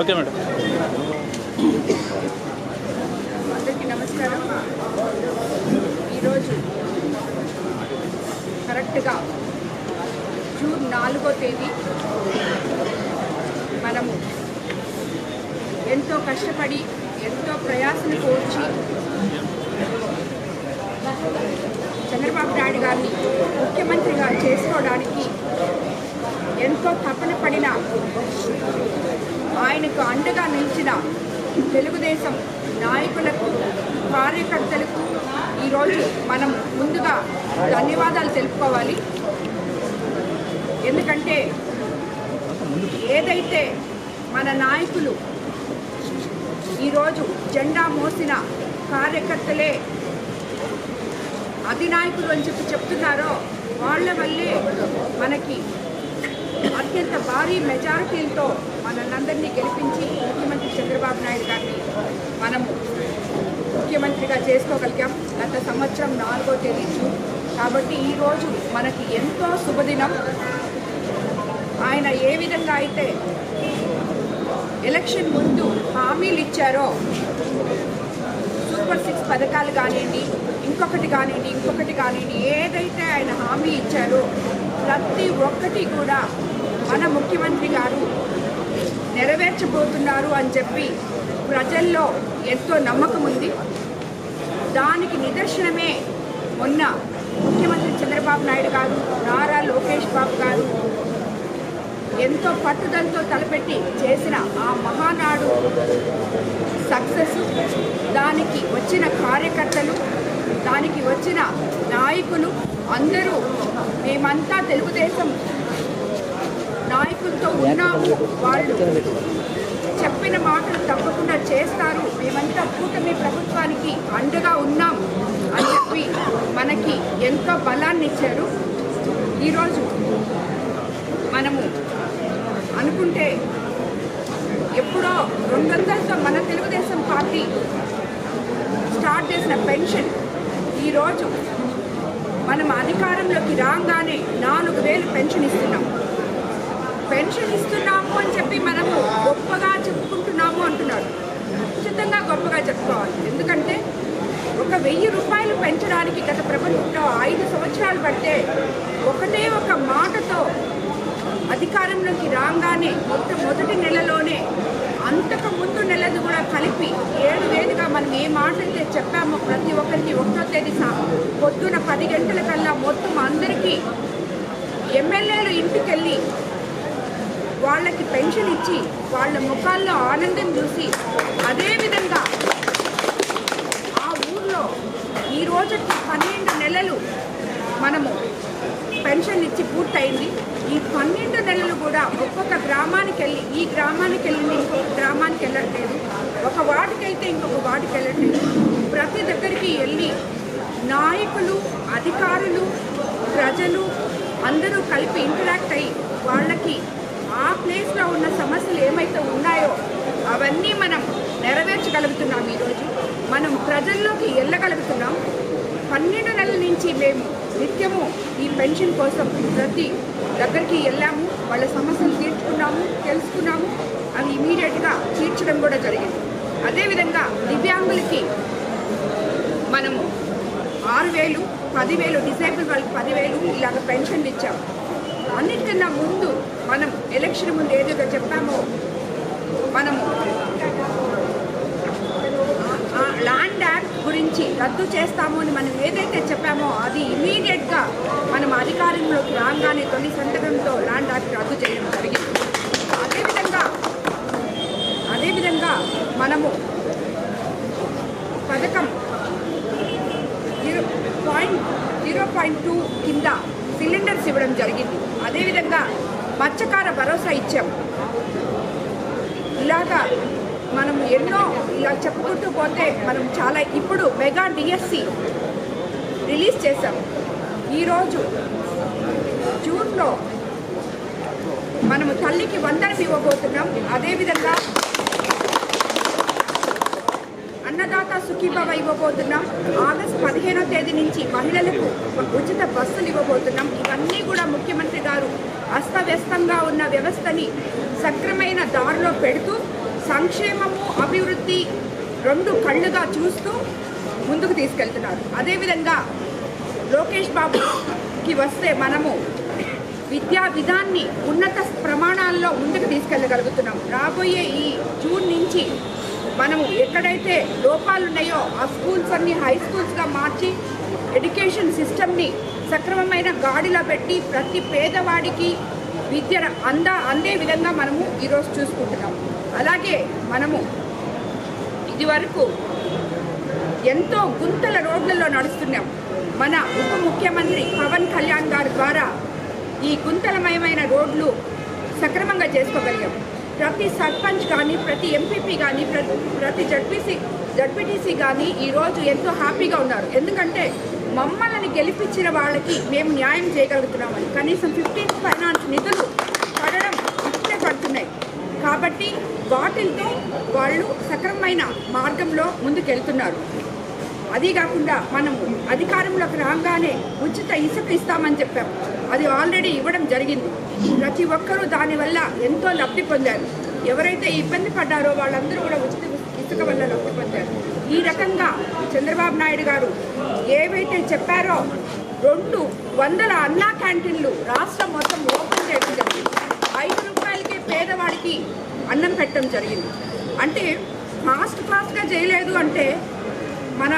Okay madam. అందరికీ నమస్కారం. ఈరోజు కరెక్ట్గా జూన్ 4వ తేదీ మనము ఎంతో కష్టపడి ఎంతో ప్రయాసను కోర్చి చంద్రబాబు నాయుడు గారిని ముఖ్యమంత్రిగా చేసుకోవడానికి ఎంతో తపన పడిన, ఆయనకు అండగా నిలిచిన తెలుగుదేశం నాయకులకు, కార్యకర్తలకు ఈరోజు మనం ముందుగా ధన్యవాదాలు తెలుపుకోవాలి. ఎందుకంటే ఏదైతే మన నాయకులు ఈరోజు జెండా మోసిన కార్యకర్తలే అధినాయకులు అని చెప్తున్నారో వాళ్ళ వల్లే మనకి అత్యంత భారీ మెజారిటీలతో మనందరినీ గెలిపించి ముఖ్యమంత్రి చంద్రబాబు నాయుడు గారిని మనము ముఖ్యమంత్రిగా చేసుకోగలిగాం. గత సంవత్సరం 4వ తేదీ జూన్. కాబట్టి ఈరోజు మనకి ఎంతో శుభదినం. ఆయన ఏ విధంగా అయితే ఎలక్షన్ ముందు హామీలు ఇచ్చారో, సూపర్ 6 పథకాలు కానివ్వండి, ఇంకొకటి కానివ్వండి, ఏదైతే ఆయన హామీ ఇచ్చారో ప్రతి ఒక్కటి కూడా మన ముఖ్యమంత్రి గారు నెరవేర్చబోతున్నారు అని చెప్పి ప్రజల్లో ఎంతో నమ్మకం ఉంది. దానికి నిదర్శనమే మొన్న ముఖ్యమంత్రి చంద్రబాబు నాయుడు గారు, నారా లోకేష్ బాబు గారు ఎంతో పట్టుదలతో తలపెట్టి చేసిన ఆ మహానాడు సక్సెస్, దానికి వచ్చిన కార్యకర్తలు, దానికి వచ్చిన నాయకులు అందరూ మేమంతా తెలుగుదేశం నాయకులతో ఉన్నాము, వాళ్ళు చెప్పిన మాటలు తప్పకుండా చేస్తారు, మేమంతా కూటమి ప్రభుత్వానికి అండగా ఉన్నాం అని చెప్పి మనకి ఎంతో బలాన్ని ఇచ్చారు. ఈరోజు మనము అనుకుంటే ఎప్పుడో 200తో మన తెలుగుదేశం పార్టీ స్టార్ట్ చేసిన పెన్షన్ ఈరోజు మనం అధికారంలోకి రాగానే 4000 పెన్షన్ ఇస్తున్నాము అని చెప్పి మనము గొప్పగా చెప్పుకుంటున్నాము అంటున్నారు. ఖచ్చితంగా గొప్పగా చెప్పుకోవాలి. ఎందుకంటే ఒక 1000 రూపాయలు పెంచడానికి గత ప్రభుత్వంలో 5 సంవత్సరాలు పడితే ఒకటే ఒక మాటతో అధికారంలోకి రాగానే మొదటి నెలలోనే అంతకు ముందు నెలది కూడా కలిపి 7,000గా మనం ఏ మాట అయితే చెప్పామో ప్రతి ఒక్కరికి 1వ తేదీ పొద్దున 10 గంటలకల్లా మొత్తం అందరికీ ఎమ్మెల్యేలు ఇంటికెళ్ళి వాళ్ళకి పెన్షన్ ఇచ్చి వాళ్ళ ముఖాల్లో ఆనందం చూసి, అదేవిధంగా ఆ ఊర్లో ఈ రోజుకి 12 నెలలు మనము పెన్షన్ ఇచ్చి పూర్తయింది. ఈ 12 నెలలు కూడా ఒక్కొక్క గ్రామానికి వెళ్ళి, ఈ గ్రామానికి వెళ్ళి ఇంకొక గ్రామానికి వెళ్ళట్లేదు, ఒక వార్డుకి వెళ్తే ఇంకొక వార్డుకి వెళ్ళట్లేదు, ప్రతి దగ్గరికి వెళ్ళి నాయకులు, అధికారులు, ప్రజలు అందరూ కలిపి ఇంటరాక్ట్ అయ్యి వాళ్ళకి ఆ ప్లేస్లో ఉన్న సమస్యలు ఏమైతే ఉన్నాయో అవన్నీ మనం నెరవేర్చగలుగుతున్నాం. ఈరోజు మనం ప్రజల్లోకి వెళ్ళగలుగుతున్నాం. 12 నెలల నుంచి మేము నిత్యము ఈ పెన్షన్ కోసం ప్రతి దగ్గరికి వెళ్ళాము, వాళ్ళ సమస్యలు తీర్చుకున్నాము, తెలుసుకున్నాము, అవి ఇమీడియట్గా తీర్చడం కూడా జరిగింది. అదేవిధంగా దివ్యాంగులకి మనము 6,000, 10,000, డిసేబుల్ వాళ్ళకి 10,000 ఇలాగ పెన్షన్లు ఇచ్చాము. అన్నిటికన్నా ముందు మనం ఎలక్షన్ ముందు ఏదైతే చెప్పామో, మనము ల్యాండ్ యాక్ట్ గురించి రద్దు చేస్తాము అని మనం ఏదైతే చెప్పామో అది ఇమీడియట్గా మనం అధికారంలోకి రాగానే తొలి సంతకంతో ల్యాండ్ యాక్ట్ రద్దు చేయడం జరిగింది. అదేవిధంగా మనము పథకం 0.2 కింద సిలిండర్స్ ఇవ్వడం జరిగింది. అదేవిధంగా మత్స్యకార భరోసా ఇచ్చాం. ఇలాగా మనం ఎన్నో ఇలా చెప్పుకుంటూ పోతే మనం చాలా, ఇప్పుడు మెగా డిఎస్సి రిలీజ్ చేశాం. ఈరోజు జూన్లో మనము తల్లికి వందనం ఇవ్వబోతున్నాం. అదేవిధంగా అన్నదాత సుఖీభవ ఇవ్వబోతున్నాం. ఆగస్టు 15వ తేదీ నుంచి మహిళలకు ఉచిత బస్సులు ఇవ్వబోతున్నాం. ఇవన్నీ కూడా ముఖ్యమంత్రి గారు అస్తవ్యస్తంగా ఉన్న వ్యవస్థని సక్రమైన దారిలో పెడుతూ సంక్షేమము అభివృద్ధి రెండు కళ్ళుగా చూస్తూ ముందుకు తీసుకెళ్తున్నారు. అదేవిధంగా లోకేష్ బాబుకి వస్తే మనము విద్యా విధాన్ని ఉన్నత ప్రమాణాల్లో ముందుకు తీసుకెళ్ళగలుగుతున్నాం. రాబోయే ఈ జూన్ నుంచి మనము ఎక్కడైతే లోపాలు ఉన్నాయో ఆ స్కూల్స్ అన్ని హై స్కూల్స్గా మార్చి ఎడ్యుకేషన్ సిస్టమ్ని సక్రమమైన గాడిలో పెట్టి ప్రతి పేదవాడికి విద్య అందే విధంగా మనము ఈరోజు చూసుకుంటున్నాం. అలాగే మనము ఇదివరకు ఎంతో గుంతల రోడ్లలో నడుస్తున్నాం. మన ఉప ముఖ్యమంత్రి పవన్ కళ్యాణ్ గారి ద్వారా ఈ గుంతలమయమైన రోడ్లు సక్రమంగా చేసుకోగలిగాం. ప్రతి సర్పంచ్ కానీ, ప్రతి ఎంపీపీ కానీ, ప్రతి జడ్పీటీసీ కానీ ఈరోజు ఎంతో హ్యాపీగా ఉన్నారు. ఎందుకంటే మమ్మల్ని గెలిపించిన వాళ్ళకి మేము న్యాయం చేయగలుగుతున్నామని. కనీసం 15th ఫైనాన్స్ నిధులు పడడం ఇప్పుడే పడుతున్నాయి కాబట్టి వాటితో వాళ్ళు సక్రమమైన మార్గంలో ముందుకెళ్తున్నారు. అదీ కాకుండా మనము అధికారంలోకి రాగానే ఉచిత ఇసుక ఇస్తామని చెప్పాం. అది ఆల్రెడీ ఇవ్వడం జరిగింది. ప్రతి ఒక్కరూ దానివల్ల ఎంతో లబ్ధి పొందారు. ఎవరైతే ఇబ్బంది పడ్డారో వాళ్ళందరూ కూడా ఉచిత ఇసుక వల్ల లబ్ధి పొందారు. ఈ రకంగా చంద్రబాబు నాయుడు గారు ఏవైతే చెప్పారో 200 అన్నా క్యాంటీన్లు రాష్ట్రం మొత్తం ఓపెన్ చేయడం జరిగింది. 5 రూపాయలకే పేదవాడికి అన్నం పెట్టడం జరిగింది. అంటే ఫాస్ట్గా చేయలేదు అంటే మన